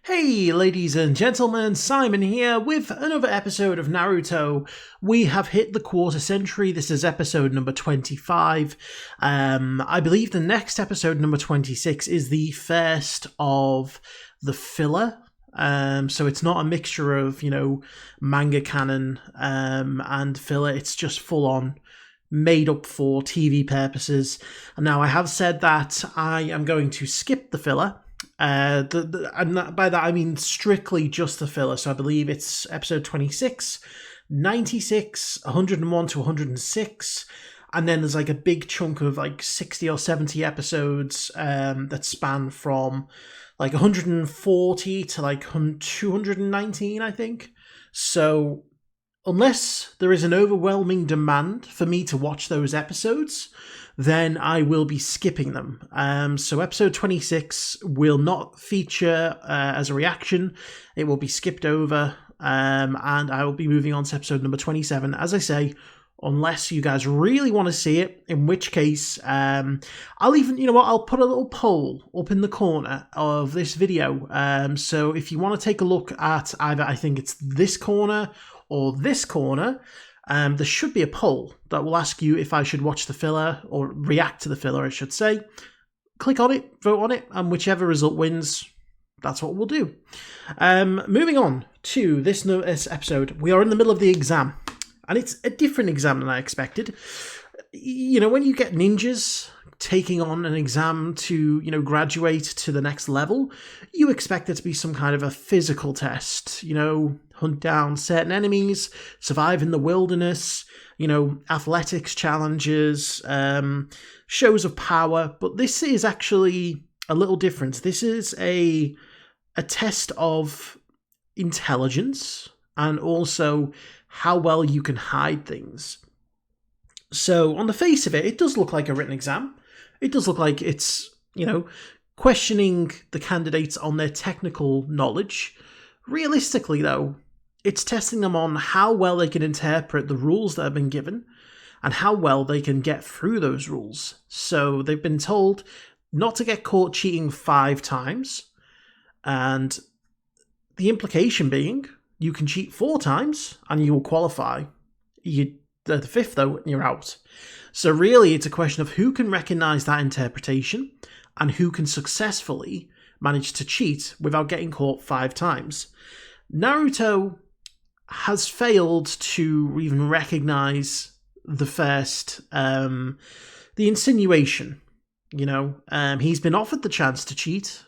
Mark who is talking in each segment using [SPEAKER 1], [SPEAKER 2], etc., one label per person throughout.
[SPEAKER 1] Hey ladies and gentlemen, Simon here with another episode of Naruto. We have hit the quarter century. This is episode number 25. I believe the next episode, number 26, is the first of the filler. So it's not a mixture of, manga canon and filler. It's just full on made up for TV purposes. And now I have said that I am going to skip the filler. And by that I mean strictly just the filler. So I believe it's episode 26, 96, 101 to 106, and then there's like a big chunk of like 60 or 70 episodes that span from like 140 to like 219, I think. So unless there is an overwhelming demand for me to watch those episodes, then I will be skipping them. So episode 26 will not feature as a reaction. It will be skipped over, and I will be moving on to episode number 27, as I say, unless you guys really want to see it, in which case I'll even, I'll put a little poll up in the corner of this video. So if you want to take a look at either, I think it's this corner or this corner, there should be a poll that will ask you if I should watch the filler or react to the filler, I should say. Click on it, vote on it, and whichever result wins, that's what we'll do. Moving on to this episode, we are in the middle of the exam, and it's a different exam than I expected. When you get ninjas taking on an exam to, graduate to the next level, you expect it to be some kind of a physical test, hunt down certain enemies, survive in the wilderness, athletics challenges, shows of power. But this is actually a little different. This is a test of intelligence and also how well you can hide things. So on the face of it, it does look like a written exam. It does look like it's, questioning the candidates on their technical knowledge. Realistically, though, it's testing them on how well they can interpret the rules that have been given and how well they can get through those rules. So they've been told not to get caught cheating 5 times, and the implication being you can cheat 4 times and you will qualify. The 5th, though, you're out. So really, it's a question of who can recognise that interpretation and who can successfully manage to cheat without getting caught 5 times. Naruto has failed to even recognise the first, the insinuation. He's been offered the chance to cheat,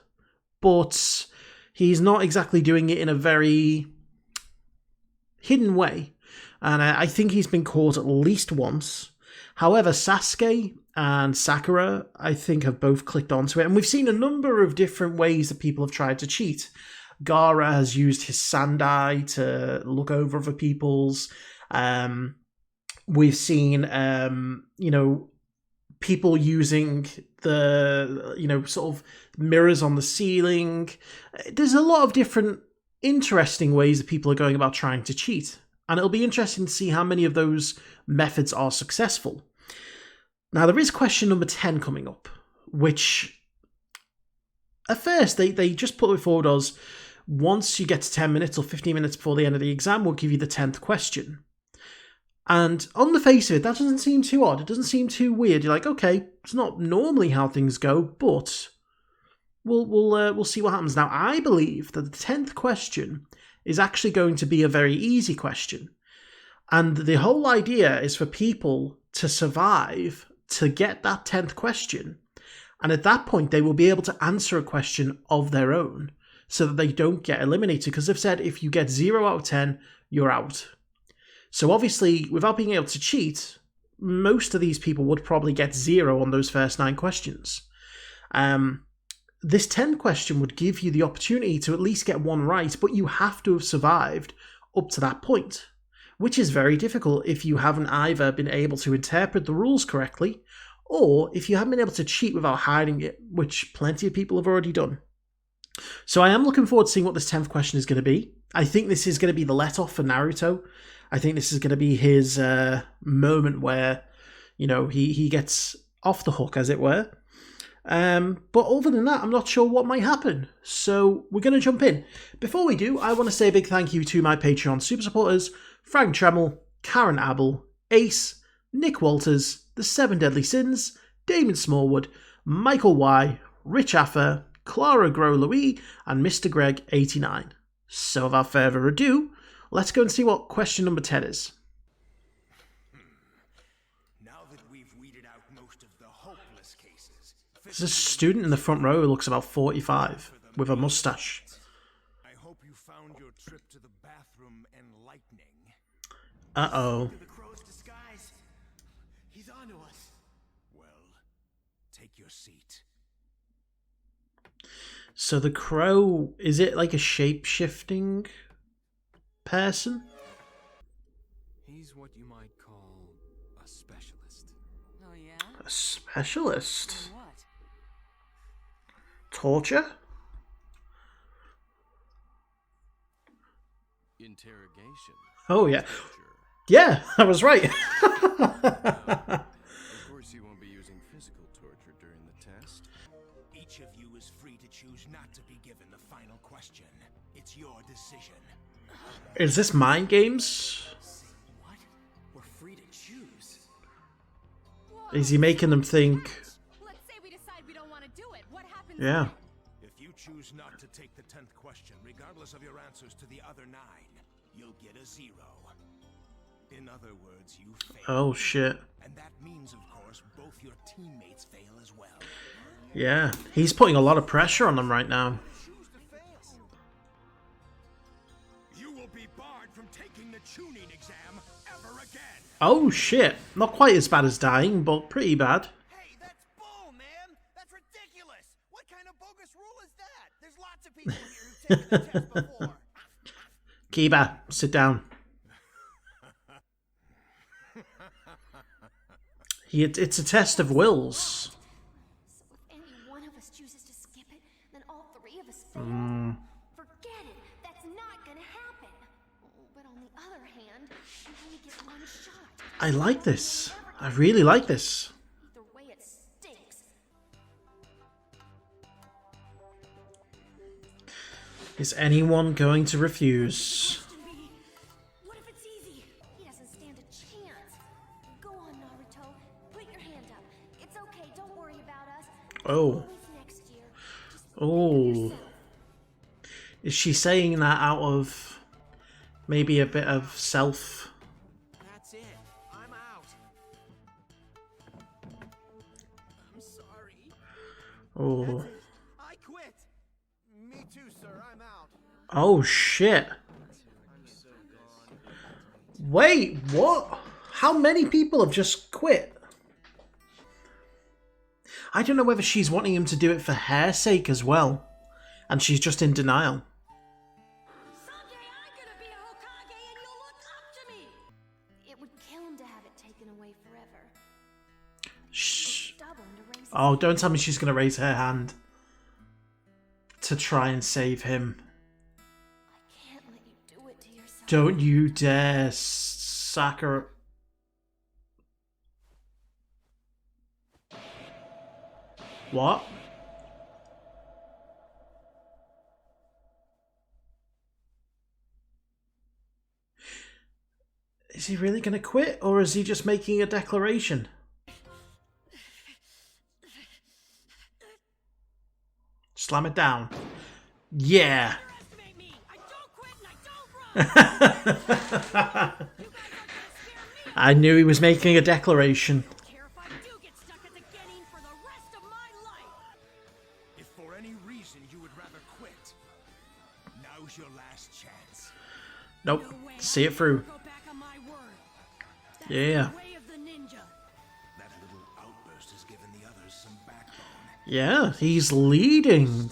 [SPEAKER 1] but he's not exactly doing it in a very hidden way. And I think he's been caught at least once. However, Sasuke and Sakura, I think, have both clicked onto it. And we've seen a number of different ways that people have tried to cheat. Gaara has used his sandai to look over other people's. We've seen, people using the, sort of mirrors on the ceiling. There's a lot of different interesting ways that people are going about trying to cheat. And it'll be interesting to see how many of those methods are successful. Now, there is question number 10 coming up, which at first they just put it forward as once you get to 10 minutes or 15 minutes before the end of the exam, we'll give you the 10th question. And on the face of it, that doesn't seem too odd. It doesn't seem too weird. You're like, okay, it's not normally how things go, but we'll see what happens. Now, I believe that the 10th question is actually going to be a very easy question. And the whole idea is for people to survive to get that 10th question. And at that point, they will be able to answer a question of their own so that they don't get eliminated. Because they've said if you get 0 out of 10, you're out. So obviously, without being able to cheat, most of these people would probably get 0 on those first 9 questions. This 10th question would give you the opportunity to at least get 1 right, but you have to have survived up to that point, which is very difficult if you haven't either been able to interpret the rules correctly, or if you haven't been able to cheat without hiding it, which plenty of people have already done. So I am looking forward to seeing what this 10th question is going to be. I think this is going to be the let-off for Naruto. I think this is going to be his moment where, he gets off the hook, as it were. But other than that, I'm not sure what might happen. So we're going to jump in. Before we do, I want to say a big thank you to my Patreon super supporters, Frank Tremel, Karen Abel, Ace, Nick Walters, The Seven Deadly Sins, Damon Smallwood, Michael Y, Richafa, Clara Gros-Louis, and Mr. Greg 89. So without further ado, let's go and see what question number 10 is.
[SPEAKER 2] Now that we've weeded out most of the hopeless cases,
[SPEAKER 1] There's a student in the front row who looks about 45 with a mustache.
[SPEAKER 2] I hope you found your trip to the bathroom enlightening.
[SPEAKER 1] Uh-oh.
[SPEAKER 2] The crow's disguise. He's onto us. Well, take your seat.
[SPEAKER 1] So the crow, is it like a shape-shifting person?
[SPEAKER 2] He's what you might call a specialist.
[SPEAKER 3] Oh yeah?
[SPEAKER 1] A specialist?
[SPEAKER 3] In what?
[SPEAKER 1] Torture?
[SPEAKER 2] Interrogation.
[SPEAKER 1] Oh yeah.
[SPEAKER 2] Torture.
[SPEAKER 1] Yeah, I was right.
[SPEAKER 2] Of course you won't be using physical torture during the test. Each of you is free to choose not to be given the final question. It's your decision.
[SPEAKER 1] Is this mind games?
[SPEAKER 2] What? We're free to choose.
[SPEAKER 1] Is he making them think?
[SPEAKER 3] Let's say we decide we don't want to do it. What happens?
[SPEAKER 1] Yeah.
[SPEAKER 2] If you choose not to take the 10th question, regardless of your answers to the other 9, you'll get a 0. In other words, you fail.
[SPEAKER 1] Oh shit.
[SPEAKER 2] And that means, of course, both your teammates fail as well.
[SPEAKER 1] Yeah. He's putting a lot of pressure on them right now.
[SPEAKER 2] Choose to fail. You will be barred from taking the tuning exam ever again.
[SPEAKER 1] Oh shit. Not quite as bad as dying, but pretty bad.
[SPEAKER 2] Hey, that's bull, man. That's ridiculous. What kind of bogus rule is that? There's lots of people here who've taken the test before.
[SPEAKER 1] Kiba, sit down. It's a test of wills.
[SPEAKER 4] So if any one of us chooses to skip it, then all 3 of us fail. Forget it. That's not gonna happen. But on the other hand, you only get 1 shot.
[SPEAKER 1] I like this. I really like this.
[SPEAKER 4] Either way, it stinks.
[SPEAKER 1] Is anyone going to refuse?
[SPEAKER 4] What if it's easy? He doesn't stand a chance. Go on, Naruto. Put your hand up. It's okay. Don't worry about us.
[SPEAKER 1] Oh.
[SPEAKER 4] Always next year. Just
[SPEAKER 1] Oh. Is she saying that out of maybe a bit of self?
[SPEAKER 2] That's it. I'm out. I'm sorry.
[SPEAKER 1] Oh.
[SPEAKER 2] I quit. Me too, sir. I'm out.
[SPEAKER 1] Oh shit. Wait, what? How many people have just quit? I don't know whether she's wanting him to do it for her sake as well. And she's just in denial.
[SPEAKER 4] someday I'm gonna be a Hokage and you'll look up to me. It would kill him to have it taken away forever.
[SPEAKER 1] Shh.
[SPEAKER 4] Stubborn to raise.
[SPEAKER 1] Oh, don't tell me she's going to raise her hand to try and save him.
[SPEAKER 4] I can't let you do it to yourself.
[SPEAKER 1] Don't you dare, Sakura. What? Is he really going to quit, or is he just making a declaration? Slam it down. Yeah.
[SPEAKER 3] Underestimate me. I don't quit and I don't run. You guys aren't gonna scare me.
[SPEAKER 1] I knew he was making a declaration.
[SPEAKER 3] I don't care if I do get stuck at the beginning for the rest of my life.
[SPEAKER 2] If for any reason you would rather quit, now's your last chance.
[SPEAKER 1] Nope.
[SPEAKER 3] No way.
[SPEAKER 1] See it through.
[SPEAKER 3] Go back on my word. That's
[SPEAKER 1] Yeah.
[SPEAKER 3] the way of the ninja.
[SPEAKER 2] That little outburst has given the others some backbone.
[SPEAKER 1] Yeah, he's leading.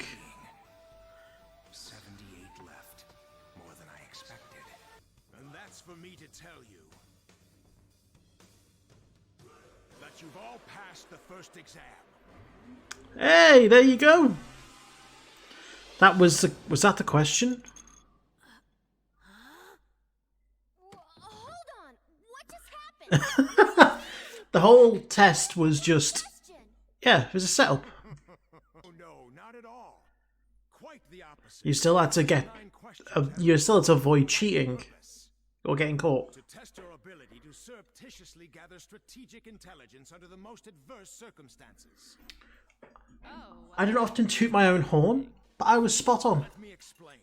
[SPEAKER 2] 78 left. More than I expected. And that's for me to tell you that you've all passed the first exam.
[SPEAKER 1] Hey, there you go. That was that the question?
[SPEAKER 4] Hold on. What just happened?
[SPEAKER 1] The whole test was just,
[SPEAKER 4] Question.
[SPEAKER 1] yeah, it was a setup. You still had to get, you still had to avoid cheating or getting caught.
[SPEAKER 2] To test your ability to surreptitiously gather strategic intelligence under the most adverse circumstances.
[SPEAKER 1] I don't often toot my own horn, but I was spot on.
[SPEAKER 2] Let me explain.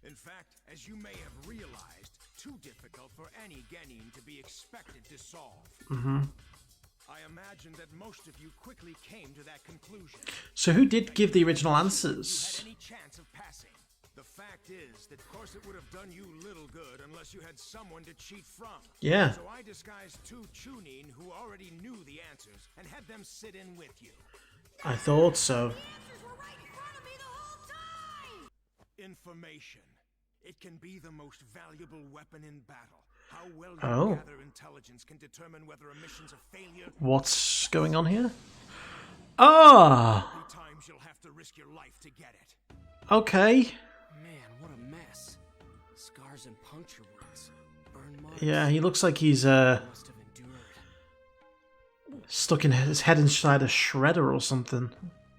[SPEAKER 2] In fact, as you may have realized, too difficult for any Genin to be expected to solve. I imagine that most of you quickly came to that conclusion.
[SPEAKER 1] So who did give the original
[SPEAKER 2] You
[SPEAKER 1] answers?
[SPEAKER 2] had any chance of passing. The fact is that, of course, it would have done you little good unless you had someone to cheat from.
[SPEAKER 1] Yeah.
[SPEAKER 2] So I disguised two Chunin who already knew the answers and had them sit in with you.
[SPEAKER 1] I thought so.
[SPEAKER 3] The answers were right in front of me the whole time!
[SPEAKER 2] Information. It can be the most valuable weapon in battle. How well you
[SPEAKER 1] Oh.
[SPEAKER 2] gather intelligence can determine whether a mission's a failure.
[SPEAKER 1] What's going on here? Ah,
[SPEAKER 2] How many times you'll have to risk your life to get it.
[SPEAKER 1] okay.
[SPEAKER 5] Man, what a mess. Scars and puncture wounds. Burn marks.
[SPEAKER 1] Yeah, he looks like he's
[SPEAKER 5] Must have endured.
[SPEAKER 1] stuck in his head inside a shredder or something.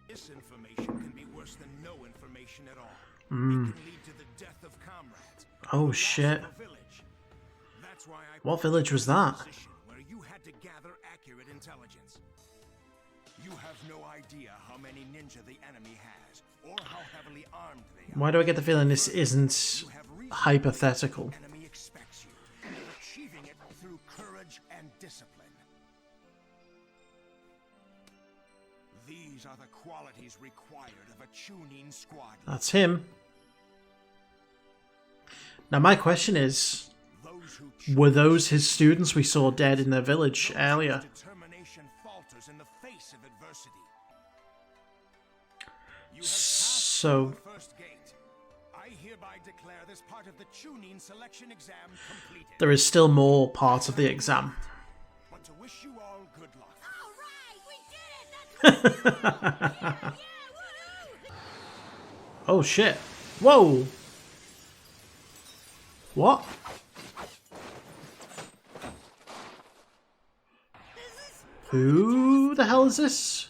[SPEAKER 2] This information can be worse than no information at all. It can lead to the death of comrades.
[SPEAKER 1] Oh
[SPEAKER 2] loss
[SPEAKER 1] shit.
[SPEAKER 2] of a village. That's why I
[SPEAKER 1] What
[SPEAKER 2] put
[SPEAKER 1] village
[SPEAKER 2] you
[SPEAKER 1] was
[SPEAKER 2] in a
[SPEAKER 1] that?
[SPEAKER 2] position where you had to gather accurate intelligence. You have no idea how many ninja the enemy has, or how heavily armed they are.
[SPEAKER 1] Why do I get the feeling this isn't
[SPEAKER 2] You have reason
[SPEAKER 1] hypothetical?
[SPEAKER 2] the enemy expects you, and you're achieving it through courage and discipline. These are the qualities required of a Chunin squad.
[SPEAKER 1] That's him. Now my question is,
[SPEAKER 2] Those who
[SPEAKER 1] were those his students we saw dead in their village earlier?
[SPEAKER 2] determination falters in the face of adversity. You have
[SPEAKER 1] So,
[SPEAKER 2] passed the first gate. I hereby declare this part of the Chunin selection exam completed.
[SPEAKER 1] there is still more parts of the exam.
[SPEAKER 2] But to wish you all good luck.
[SPEAKER 3] Alright, we did it! That's what yeah, woohoo!
[SPEAKER 1] Oh shit. Whoa! What? Who the hell is this?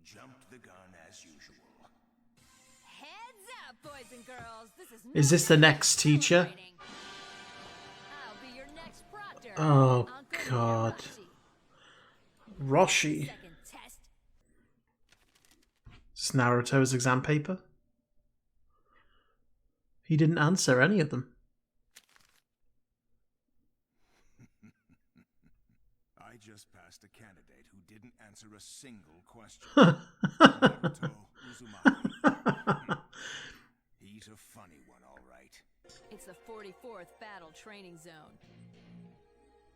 [SPEAKER 2] Jumped the gun as usual.
[SPEAKER 3] Heads up, boys and girls. This is
[SPEAKER 1] Is this the next teacher?
[SPEAKER 3] training. I'll be your next proctor.
[SPEAKER 1] Oh,
[SPEAKER 3] Uncle
[SPEAKER 1] God.
[SPEAKER 3] Yamashi.
[SPEAKER 1] Roshi.
[SPEAKER 3] Second test.
[SPEAKER 1] It's Naruto's exam paper. He didn't answer any of them.
[SPEAKER 2] I just passed a candidate who didn't answer a single question. Naruto Uzumaki. He's a funny one, all right.
[SPEAKER 3] It's the 44th Battle Training Zone.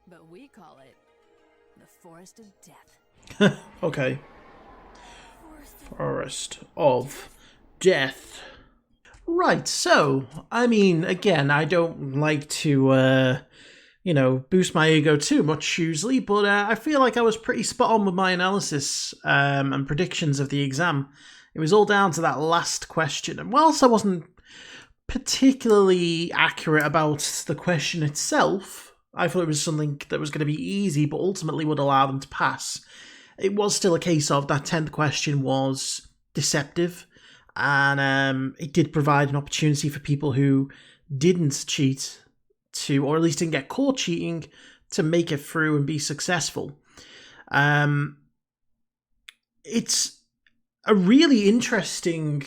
[SPEAKER 3] But we call it the Forest of Death.
[SPEAKER 1] Okay. Forest of Death. Right, so, I mean, again, I don't like to, boost my ego too much usually, but I feel like I was pretty spot on with my analysis and predictions of the exam. It was all down to that last question, and whilst I wasn't particularly accurate about the question itself, I thought it was something that was going to be easy, but ultimately would allow them to pass. It was still a case of that 10th question was deceptive, and it did provide an opportunity for people who didn't cheat to, or at least didn't get caught cheating, to make it through and be successful. It's a really interesting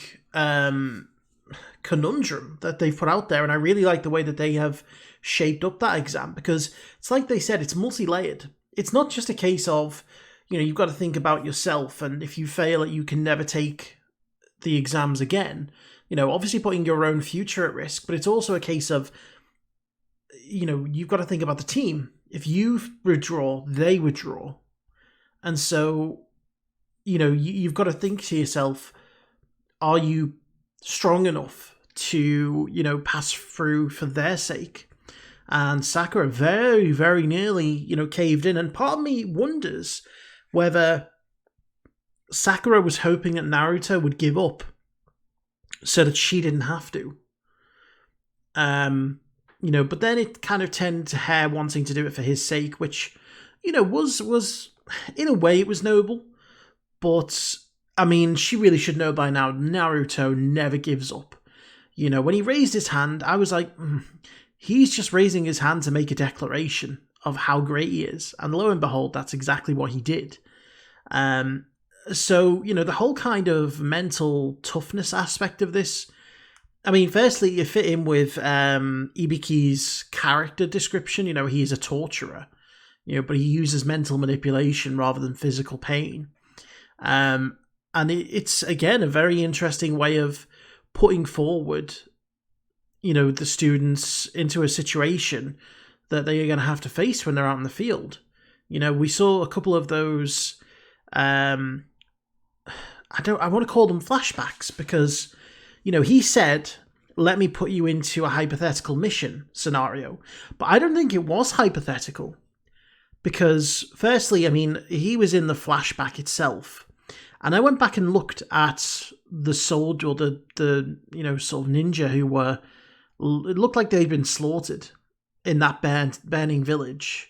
[SPEAKER 1] conundrum that they've put out there, and I really like the way that they have shaped up that exam, because it's like they said, it's multi-layered. It's not just a case of, you've got to think about yourself, and if you fail it, you can never take the exams again. Obviously putting your own future at risk, but it's also a case of, you've got to think about the team. If you withdraw, they withdraw. And so, you've got to think to yourself, are you strong enough to, pass through for their sake? And Sakura very, very nearly, caved in. And part of me wonders whether Sakura was hoping that Naruto would give up so that she didn't have to. But then it kind of tended to her wanting to do it for his sake, which, was in a way it was noble, but I mean, she really should know by now, Naruto never gives up. You know, when he raised his hand, I was like, he's just raising his hand to make a declaration of how great he is. And lo and behold, that's exactly what he did. So, you know, the whole kind of mental toughness aspect of this, I mean, firstly, you fit in with Ibiki's character description. You know, he's a torturer, you know, but he uses mental manipulation rather than physical pain. And it's, again, a very interesting way of putting forward, you know, the students into a situation that they are going to have to face when they're out in the field. You know, we saw a couple of those, I want to call them flashbacks because, you know, he said, let me put you into a hypothetical mission scenario. But I don't think it was hypothetical because, firstly, I mean, he was in the flashback itself. And I went back and looked at the soldier, or the you know, sort of ninja who were, it looked like they'd been slaughtered in that burning village.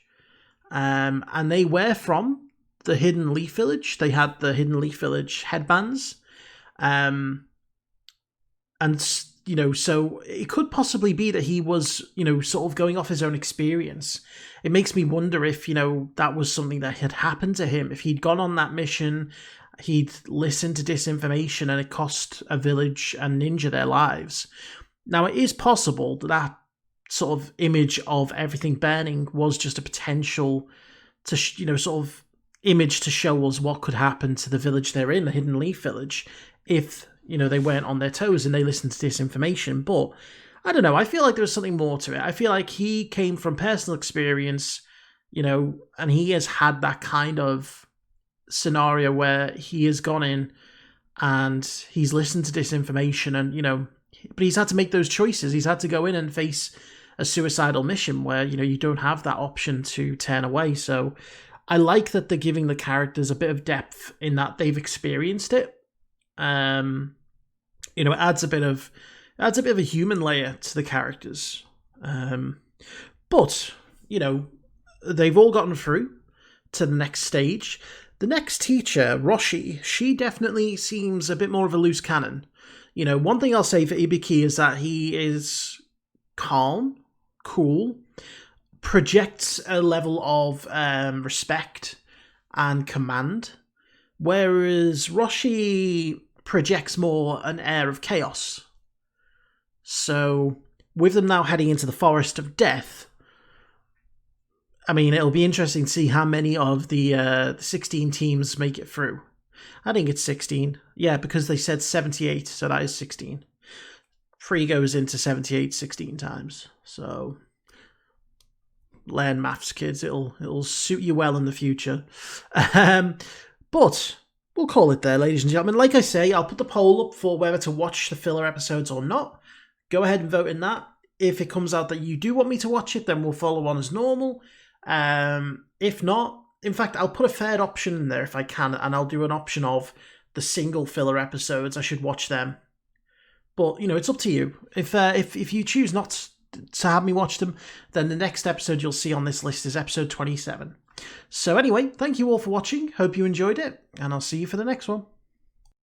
[SPEAKER 1] And they were from the Hidden Leaf Village. They had the Hidden Leaf Village headbands. And, you know, so it could possibly be that he was, you know, sort of going off his own experience. It makes me wonder if, you know, that was something that had happened to him. If he'd gone on that mission, he'd listened to disinformation and it cost a village and ninja their lives. Now, it is possible that that sort of image of everything burning was just a potential to, you know, sort of image to show us what could happen to the village they're in, the Hidden Leaf Village, if, you know, they weren't on their toes and they listened to disinformation. But I don't know, I feel like there was something more to it. I feel like he came from personal experience, you know, and he has had that kind of scenario where he has gone in and he's listened to disinformation and, you know, but he's had to make those choices. He's had to go in and face a suicidal mission where, you know, you don't have that option to turn away. So I like that they're giving the characters a bit of depth in that they've experienced it. You know, it adds a bit of a human layer to the characters. But, you know, they've all gotten through to the next stage. The next teacher, Roshi, she definitely seems a bit more of a loose cannon. You know, one thing I'll say for Ibiki is that he is calm, cool, projects a level of respect and command, whereas Roshi projects more an air of chaos. So, with them now heading into the Forest of Death, I mean, it'll be interesting to see how many of the 16 teams make it through. I think it's 16. Yeah, because they said 78, so that is 16. 3 goes into 78 16 times. So, learn maths, kids. It'll suit you well in the future. But we'll call it there, ladies and gentlemen. Like I say, I'll put the poll up for whether to watch the filler episodes or not. Go ahead and vote in that. If it comes out that you do want me to watch it, then we'll follow on as normal. If not, in fact, I'll put a third option in there if I can, and I'll do an option of the single filler episodes. I should watch them. But, you know, it's up to you. If you choose not to have me watch them, then the next episode you'll see on this list is episode 27. So anyway, thank you all for watching. Hope you enjoyed it, and I'll see you for the next one.